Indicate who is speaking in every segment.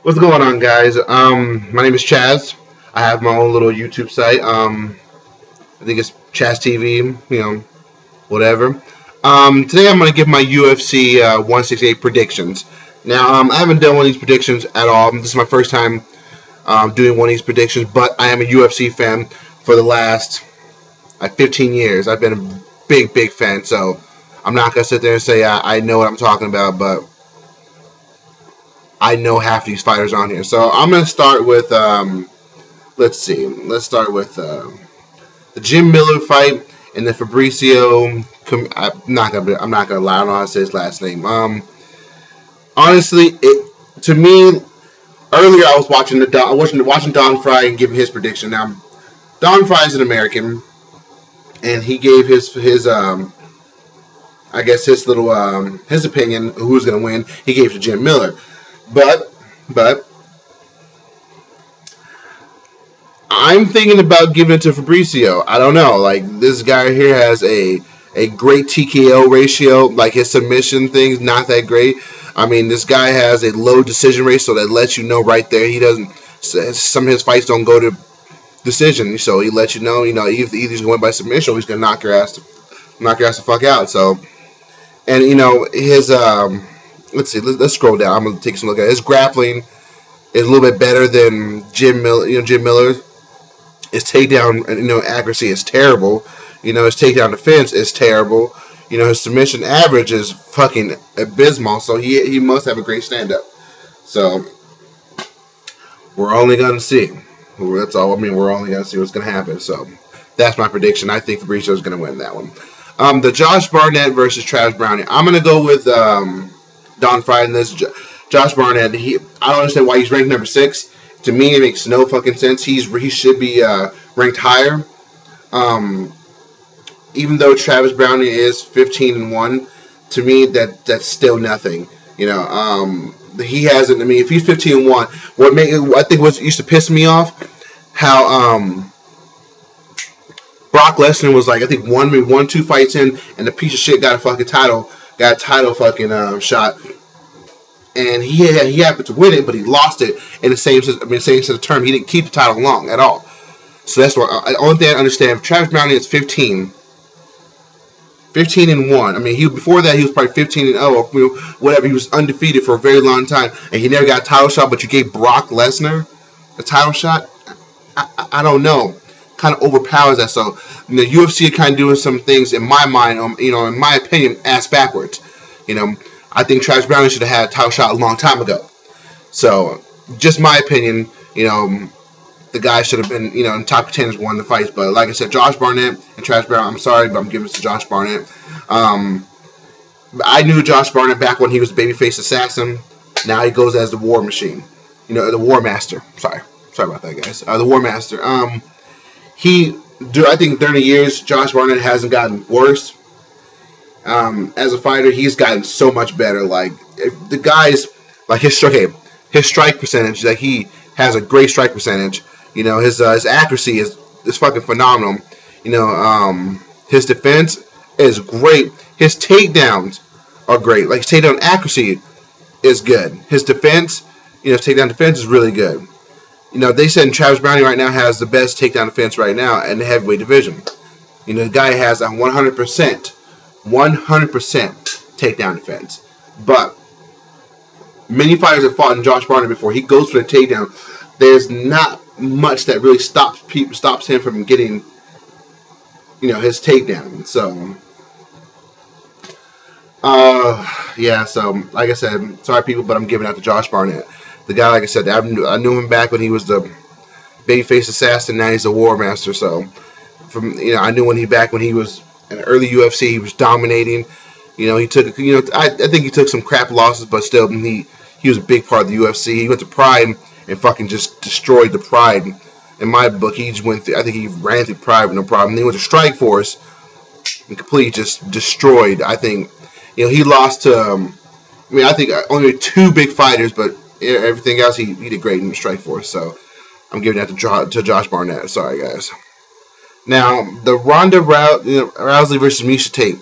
Speaker 1: What's going on, guys? My name is Chaz. I have my own little YouTube site. I think it's Chaz TV. Whatever. Today I'm going to give my UFC 168 predictions. Now, I haven't done one of these predictions at all. This is my first time doing one of these predictions, but I am a UFC fan for the last 15 years. I've been a big fan, so I'm not going to sit there and say I know what I'm talking about, but I know half these fighters on here. So I'm going to start with, let's see. Let's start with the Jim Miller fight and the Fabricio. I'm not gonna lie. I don't know how to say his last name. Honestly, to me, earlier I was watching Don Fry and giving his prediction. Now, Don Fry is an American, and he gave his I guess his little his opinion of who's gonna win. He gave to Jim Miller. But I'm thinking about giving it to Fabricio. I don't know. Like, this guy here has a great TKO ratio. Like, his submission thing's not that great. I mean, this guy has a low decision rate, so that lets you know right there. He doesn't. Some of his fights don't go to decision, so he lets you know. Either he's gonna win by submission or he's gonna knock your ass the fuck out. So, and his let's see. Let's scroll down. I'm gonna take some look at it. His grappling is a little bit better than Jim Miller. Jim Miller. His takedown, accuracy is terrible. His takedown defense is terrible. His submission average is fucking abysmal. So he must have a great stand-up. So we're only gonna see. That's all. I mean, we're only gonna see what's gonna happen. So that's my prediction. I think Fabricio is gonna win that one. The Josh Barnett versus Travis Browning. I'm gonna go with Don Fry in this. Josh Barnett. I don't understand why he's ranked number 6. To me, it makes no fucking sense. He should be ranked higher. Even though Travis Browning is 15-1, to me that's still nothing. He hasn't. I mean, if he's 15-1, I think what used to piss me off, how Brock Lesnar was like, I think one, 2 fights in, and the piece of shit got a title fucking shot. And he happened to win it, but he lost it in the same sense of the term. He didn't keep the title long at all. So that's what the only thing I understand. If Travis Browning is 15-1. I mean, before that he was probably 15-0, whatever. He was undefeated for a very long time, and he never got a title shot. But you gave Brock Lesnar a title shot. I don't know. Kind of overpowers that. So the UFC are kind of doing some things in my mind, in my opinion, ass backwards. I think Travis Browning should have had a title shot a long time ago. So, just my opinion, the guy should have been, in top contenders, won the fights. But like I said, Josh Barnett and Travis Browning, I'm sorry, but I'm giving it to Josh Barnett. I knew Josh Barnett back when he was babyface assassin. Now he goes as the War Machine. The War Master. Sorry about that, guys. The War Master. I think during the years, Josh Barnett hasn't gotten worse. As a fighter, he's gotten so much better. Like, the guy's like his strike percentage. Like, he has a great strike percentage. His accuracy is fucking phenomenal. His defense is great. His takedowns are great. Like, his takedown accuracy is good. His defense, his takedown defense is really good. They said Travis Browning right now has the best takedown defense right now in the heavyweight division. The guy has a 100% takedown defense. But many fighters have fought in Josh Barnett before. He goes for the takedown. There's not much that really stops him from getting, his takedown. So, So like I said, sorry people, but I'm giving out to Josh Barnett. The guy, like I said, I knew him back when he was the babyface assassin. Now he's a War Master. So, I knew when he was in the early UFC, he was dominating. He took, I think he took some crap losses, but still, he was a big part of the UFC. He went to Pride and fucking just destroyed the Pride. In my book, he just went through, I think he ran through Pride with no problem. Then he went to Strikeforce and completely just destroyed. I think, he lost to, I think only 2 big fighters, but everything else he did great in Strikeforce. So I'm giving that to Josh Barnett. Sorry, guys. Now, the Ronda Rousey versus Miesha Tate.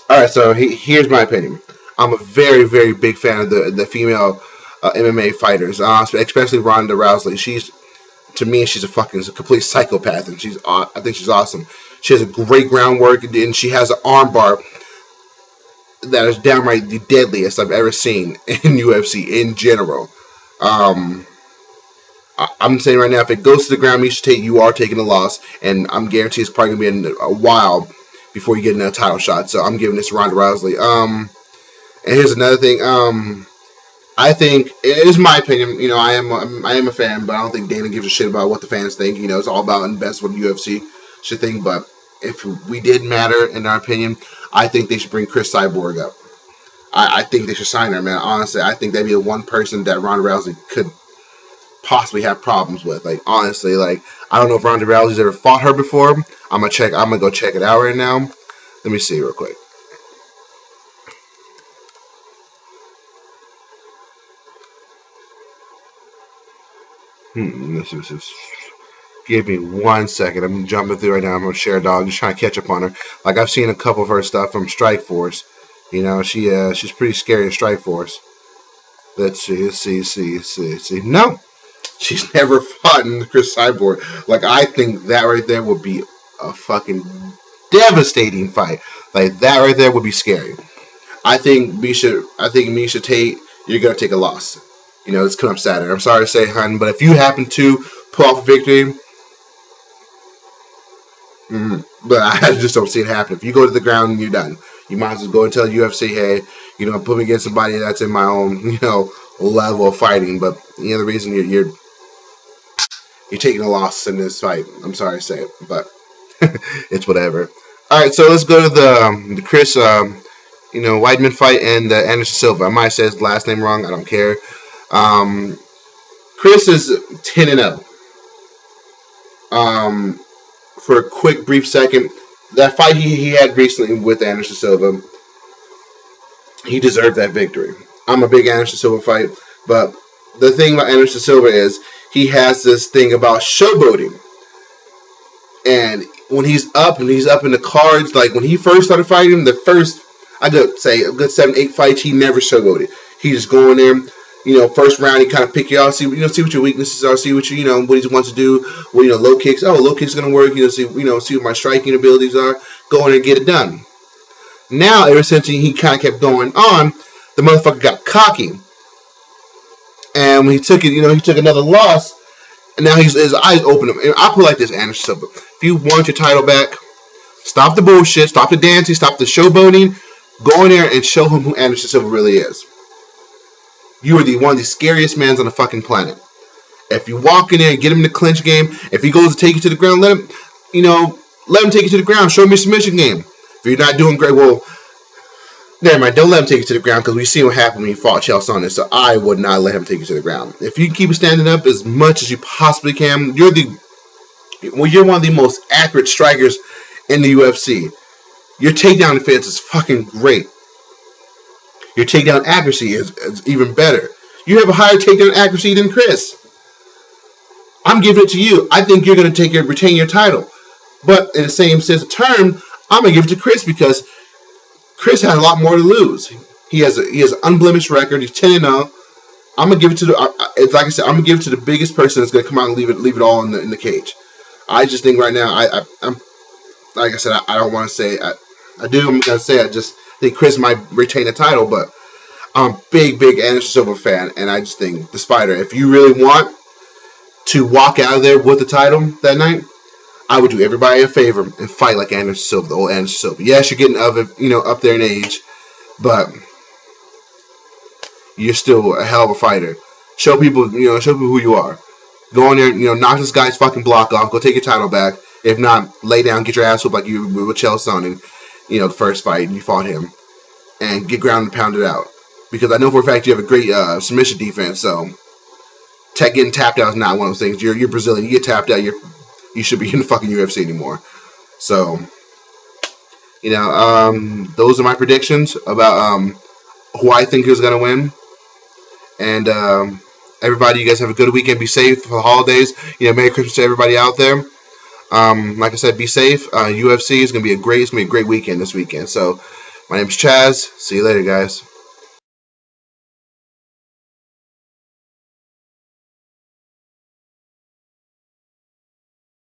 Speaker 1: Alright, so here's my opinion. I'm a very, very big fan of the female MMA fighters, especially Ronda Rousey. To me, she's a complete psychopath, and I think she's awesome. She has a great groundwork, and she has an armbar that is downright the deadliest I've ever seen in UFC in general. Um, I'm saying right now, if it goes to the ground, you are taking a loss, and I'm guaranteed it's probably gonna be a while before you get another title shot. So I'm giving this to Ronda Rousey. And here's another thing. I think it is my opinion. I am a fan, but I don't think Dana gives a shit about what the fans think. It's all about and best what the UFC should think. But if we did matter in our opinion, I think they should bring Chris Cyborg up. I think they should sign her, man. Honestly, I think that'd be the one person that Ronda Rousey could possibly have problems with. Like, honestly, I don't know if Ronda Rousey's ever fought her before. I'm gonna go check it out right now. Let me see real quick. This give me 1 second. I'm jumping through right now. I'm gonna share a dog, just trying to catch up on her. Like, I've seen a couple of her stuff from Strikeforce. She's pretty scary in Strikeforce. Let's see. No, she's never fought in Chris Cyborg. Like, I think that right there would be a fucking devastating fight. Like, that right there would be scary. I think Miesha Tate, you're gonna take a loss. It's coming up Saturday. I'm sorry to say, hun, but if you happen to pull off a victory, but I just don't see it happen. If you go to the ground, you're done. You might as well go and tell UFC, hey, put me against somebody that's in my own, level of fighting. But the reason you're taking a loss in this fight. I'm sorry to say it, but it's whatever. All right, so let's go to the Chris, Weidman fight and the Anderson Silva. I might say his last name wrong. I don't care. Chris is 10-0. For a quick, brief second, that fight he had recently with Anderson Silva, he deserved that victory. I'm a big Anderson Silva fight, but the thing about Anderson Silva is he has this thing about showboating. And when he's up in the cards, like when he first started fighting, I could say a good 7-8 fights, he never showboated. He just go in there. First round, he kind of pick you out, see what your weaknesses are, see what what he wants to do. Well, low kicks. Oh, low kicks gonna work. See what my striking abilities are. Go in and get it done. Now, ever since he kind of kept going on, the motherfucker got cocky, and when he took it, he took another loss, and now his eyes open. And I put it like this, Anderson Silva: if you want your title back, stop the bullshit, stop the dancing, stop the showboating. Go in there and show him who Anderson Silva really is. You are one of the scariest men on the fucking planet. If you walk in there and get him in the clinch game, if he goes to take you to the ground, let him take you to the ground. Show him your submission game. If you're not doing great, well, never mind. Don't let him take you to the ground because we see what happened when he fought Chael Sonnen. So I would not let him take you to the ground. If you can keep standing up as much as you possibly can, you're one of the most accurate strikers in the UFC. Your takedown defense is fucking great. Your takedown accuracy is even better. You have a higher takedown accuracy than Chris. I'm giving it to you. I think you're going to retain your title. But in the same sense of term, I'm going to give it to Chris because Chris had a lot more to lose. He has an unblemished record. He's 10-0. I'm going to give it to like I said, I'm going to give it to the biggest person that's going to come out and leave it all in the cage. I just think right now, I'm like I said, I don't want to say I'm going to say I think Chris might retain the title, but I'm a big Anderson Silva fan, and I just think the Spider, if you really want to walk out of there with the title that night, I would do everybody a favor and fight like Anderson Silva, the old Anderson Silva. Yes, you're getting up there in age, but you're still a hell of a fighter. Show people who you are. Go in there, knock this guy's fucking block off. Go take your title back. If not, lay down, get your ass whooped like you with Chael Sonnen, the first fight, and you fought him. And get ground and pounded out. Because I know for a fact you have a great submission defense, so getting tapped out is not one of those things. You're Brazilian. You get tapped out, you should be in the fucking UFC anymore. So, those are my predictions about who I think is going to win. And everybody, you guys have a good weekend. Be safe for the holidays. Merry Christmas to everybody out there. Like I said, be safe. UFC is going to be a great weekend this weekend. So, my name is Chaz. See you later, guys.